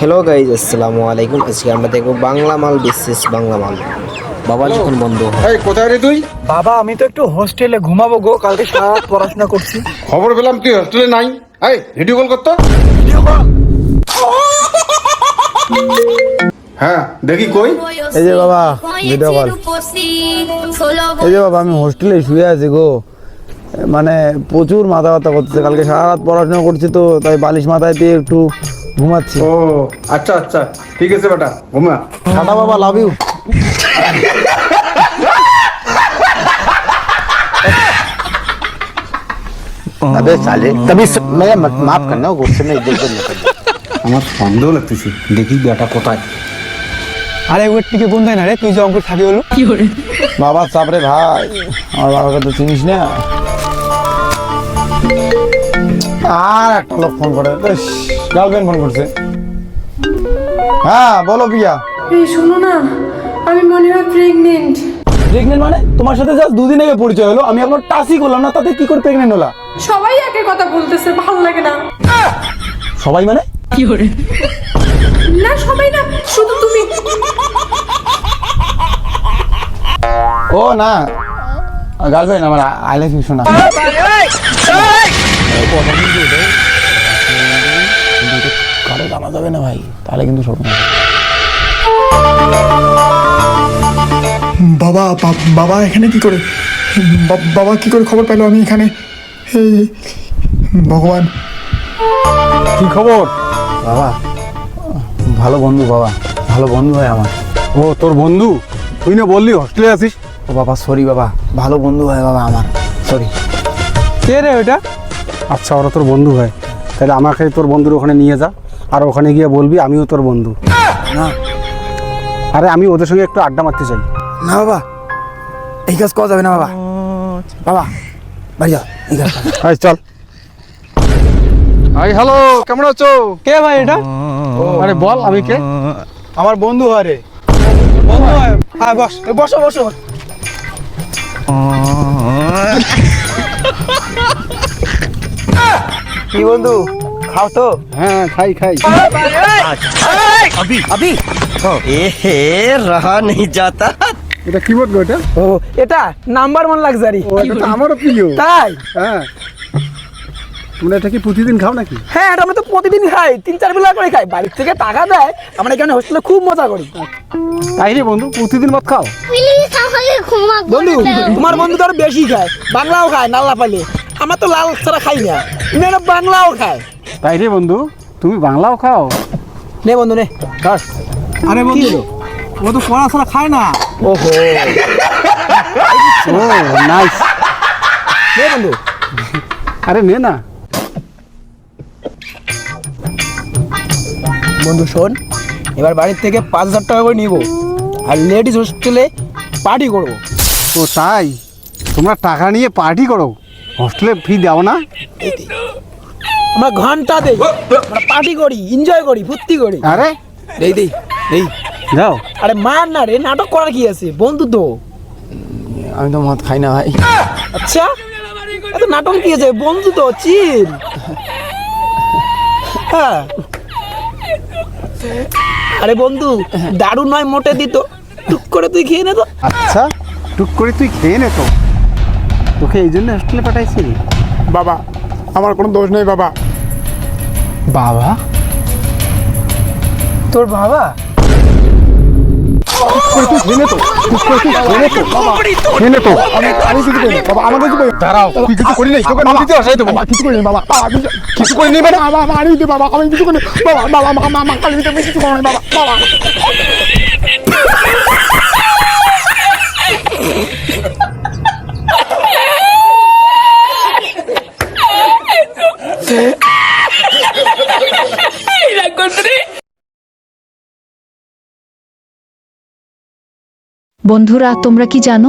Hello guys, আসসালামু আলাইকুম। আজকে আমরা দেখবো বাংলা মাল বিশেষ বাংলা মাল। বাবা যখন বন্ধ এই কোথায় রে তুই? বাবা আমি তো একটু হোস্টেলে ঘুমাবো গো, কালকে সারা রাত পড়াশোনা করছি। খবর পেলাম তুই হোস্টেলে নাই। এই ভিডিও কল করতো। Video call. হ্যাঁ দেখি কই। এই যে বাবা ভিডিও কল। এই যে বাবা আমি হোস্টেলে শুয়ে আছি গো, মানে প্রচুর মাথা ব্যথা করছে, কালকে সারা রাত পড়াশোনা করছি তো তাই বালিশ মাথায় দিয়ে একটু ঘুমাচ্ছি। ও আচ্ছা আচ্ছা ঠিক আছে বেটা, ঘুমা। টাটা বাবা, লাভ ইউ। अबे साले कभी मैं माफ करना गुस्से में इधर उधर निकल আমার সন্দেহ লাগতেছে, দেখি বেটা কোথায়। আরে ওর টিকে কোন না রে, তুই যে অঙ্কুর থাকি হলো বাবার চাপরে ভাই, আমার বাবাকে তো চিনিস না। আর একটা লোক ফোন করে, গার্লফ্রেন্ড ফোন করছে। হ্যাঁ বলো প্রিয়া। এই শোনো না, আমি মনে হয় প্রেগনেন্ট। প্রেগনেন্ট মানে? তোমার সাথে জাস্ট দুদিন আগে পরিচয় হলো, আমি এখন টাচই করলাম না, তাতে কি করে প্রেগনেন্ট হলা? সবাই একের কথা বলতেছে, ভালো লাগে না। সবাই মানে? না সবাই না, শুধু তুমি। ও না, গার্লফ্রেন্ড আমার, আই লাভ ইউ শোনা। কারো জানা যাবে না ভাই, তাহলে কিন্তু শোনো। বাবা বাবা এখানে কি করে? বাবা কি করে খবর পেলো আমি এখানে? এই ভগবান, কি খবর? বাবা ভালো বন্ধু, বাবা ভালো বন্ধু হয় আমার। ও তোর বন্ধু? তুই না বললি হোস্টেলে আছিস? ও বাবা সরি বাবা, ভালো বন্ধু হয় বাবা আমার, সরি। কে রে ওটা? আচ্ছা ওরা তোর বন্ধু হয়, তাহলে আমাকে তোর বন্ধুর ওখানে নিয়ে যা, আর ওখানে গিয়ে বলবি আমিও তোর বন্ধু। না আরে আমি ওদের সঙ্গে একটু আড্ডা মারতে চাই। না বাবা, এই কাজ করা যাবে না বাবা। বাবা ভাই যা, এই কাজ করা যাবে না। এই চল। হাই হ্যালো, কেমন আছো? কে ভাই এটা? আরে বল আমি কে? আমার বন্ধু হয় রে। বন্ধু হয়? হ্যাঁ বস, বসো বসো। কি বন্ধু, খাও তো? হ্যাঁ খাই খাই। रहा नहीं जाता। এটা কি বলবো এটা? ও এটা নাম্বার 1 লাক্সারি। ও এটা তো আমারও প্রিয়। তাই? হ্যাঁ, তোমরা এটা কি প্রতিদিন খাও নাকি? হ্যাঁ এটা আমরা তো প্রতিদিন খাই, 3-4 বেলা করে খাই, বাড়ির থেকে টাকা দেয়, আমরা এখানে হোস্টেলে খুব মজা করি। তাই রে বন্ধু, প্রতিদিন মদ খাও? বন্ধু তোমার বন্ধু তো আরো বেশি খায়, বাংলাও খায় নাল্লা পালে, আমার তো লাল ছাড়া খাই না, মেয়েরা বাংলাও খায়। তাই রে বন্ধু, তুমি বাংলাও খাও? নে বন্ধু নে ধর। আরে বন্ধু ও তো পড়া ছাড়া খায় না। ওহো ও নাইস। নে বন্ধু। আরে নে না। বন্ধু শোন, এবার বাড়ির থেকে 5,000 টাকা করে নিব, আর লেডিস হোস্টেলে পার্টি করবো। ও তাই? তোমরা টাকা নিয়ে পার্টি করো, হোস্টেলে ফি দাও না? আমরা ঘন্টা দেই, আমরা পার্টি করি, এনজয় করি, ফুর্তি করি। আরে দেই দেই দেই। যাও। আরে মার না রে, নাটক করার কি আছে, বন্ধু তো। আমি তো মদ খাই না ভাই। আচ্ছা এত নাটক কি আছে, বন্ধু তো, চিল। হ্যাঁ আরে বন্ধু দারু নয় মোটে দিত, টুক করে তুই খেয়ে নে তো। আচ্ছা টুক করে তুই খেয়ে নে তো, তোকে এই জন্য হোস্টেলে পাঠাইছি। বাবা আমার কোনো দোষ নেই বাবা। বাবা? তোর বাবা? দাঁড়াও, তুই কিছু করি নাই, তোকে নদীতে আসাই দেবো। কিছু করিনি বাবা, কিছু করি নি মানে? বাবা মারি দে বাবা, আমি কিছু করিনি বাবা, বাবা মা কালি দিতে কিছু করিনি বাবা, বাবা। বন্ধুরা তোমরা কি জানো,